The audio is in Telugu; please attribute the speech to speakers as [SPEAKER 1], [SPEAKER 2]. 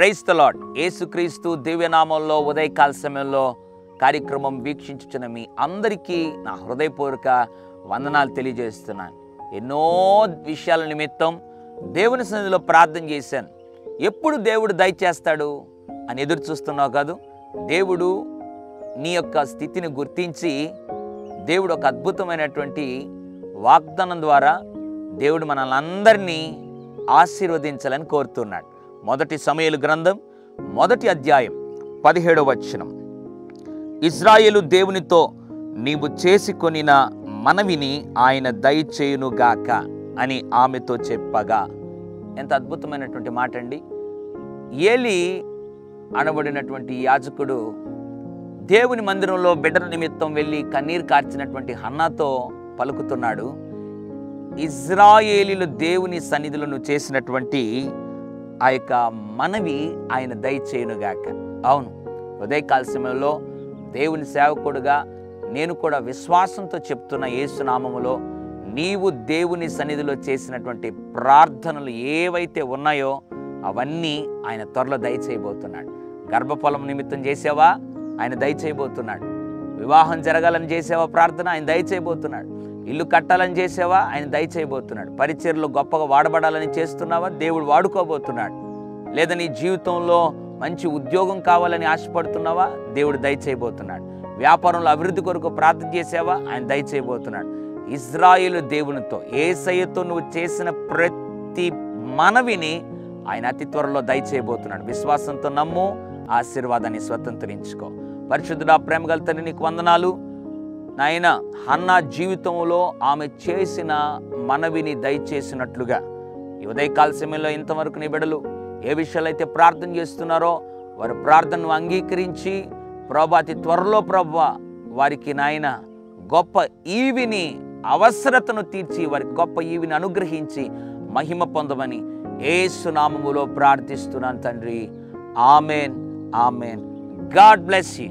[SPEAKER 1] Praise the lord. యేసుక్రీస్తు దివ్యనామంలో ఉదయకాల సమయంలో కార్యక్రమం వీక్షించుచున్న మీ అందరికీ నా హృదయపూర్వక వందనాలు తెలియజేస్తున్నాను. ఎన్నో విషయాల నిమిత్తం దేవుని సన్నిధిలో ప్రార్థన చేశాను. ఎప్పుడు దేవుడు దయచేస్తాడు అని ఎదురు చూస్తున్నావు కాదు. దేవుడు నీ యొక్క స్థితిని గుర్తించి దేవుడు ఒక అద్భుతమైనటువంటి వాగ్దానం ద్వారా దేవుడు మనల్ని అందరినీ ఆశీర్వదించాలని కోరుతున్నాడు. మొదటి సమూయేలు గ్రంథం 1వ అధ్యాయం 17వ వచనం. ఇశ్రాయేలు దేవునితో నీవు చేసుకొనిన మనవిని ఆయన దయచేయునుగాక అని ఆమెతో చెప్పగా. ఎంత అద్భుతమైనటువంటి మాట అండి. ఏలి అనబడినటువంటి యాజకుడు దేవుని మందిరంలో బిడ్డల నిమిత్తం వెళ్ళి కన్నీరు కార్చినటువంటి హన్నాతో పలుకుతున్నాడు, ఇజ్రాయేలీలు దేవుని సన్నిధిలో చేసినటువంటి ఆ యొక్క మనవి ఆయన దయచేయునుగాక. అవును, ఉదయకాల సమయంలో దేవుని సేవకుడుగా నేను కూడా విశ్వాసంతో చెప్తున్న యేసునామములో నీవు దేవుని సన్నిధిలో చేసినటువంటి ప్రార్థనలు ఏవైతే ఉన్నాయో అవన్నీ ఆయన త్వరలో దయచేయబోతున్నాడు. గర్భఫలం నిమిత్తం చేసావా, ఆయన దయచేయబోతున్నాడు. వివాహం జరగాలని చేసావా ప్రార్థన, ఆయన దయచేయబోతున్నాడు. ఇల్లు కట్టాలని చేసావా, ఆయన దయచేయబోతున్నాడు. పరిచర్లో గొప్పగా వాడబడాలని చేస్తున్నావా, దేవుడు వాడుకోబోతున్నాడు. లేదా నీ జీవితంలో మంచి ఉద్యోగం కావాలని ఆశపడుతున్నావా, దేవుడు దయచేయబోతున్నాడు. వ్యాపారంలో అభివృద్ధి కొరకు ప్రార్థన చేసావా, ఆయన దయచేయబోతున్నాడు. ఇశ్రాయేలు దేవునితో యేసయ్యతో నువ్వు చేసిన ప్రతి మనవిని ఆయన అతి త్వరలో దయచేయబోతున్నాడు. విశ్వాసంతో నమ్ము, ఆశీర్వాదాన్ని స్వతంత్రించుకో. పరిశుద్ధుడా, ప్రేమగల తండ్రి, నీకు వందనాలు నాయన. హన్నా జీవితంలో ఆమె చేసిన మనవిని దయచేసినట్లుగా ఈ ఉదయకాల సమయంలో ఇంతవరకు నీ బిడ్డలు ఏ విషయాలు అయితే ప్రార్థన చేస్తున్నారో వారి ప్రార్థనను అంగీకరించి ప్రభా అతి త్వరలో ప్రభా వారికి నాయన గొప్ప ఈవిని అవసరతను తీర్చి వారికి గొప్ప ఈవిని అనుగ్రహించి మహిమ పొందమని యేసు నామములో ప్రార్థిస్తున్నాను తండ్రి. Amen, amen. God bless you.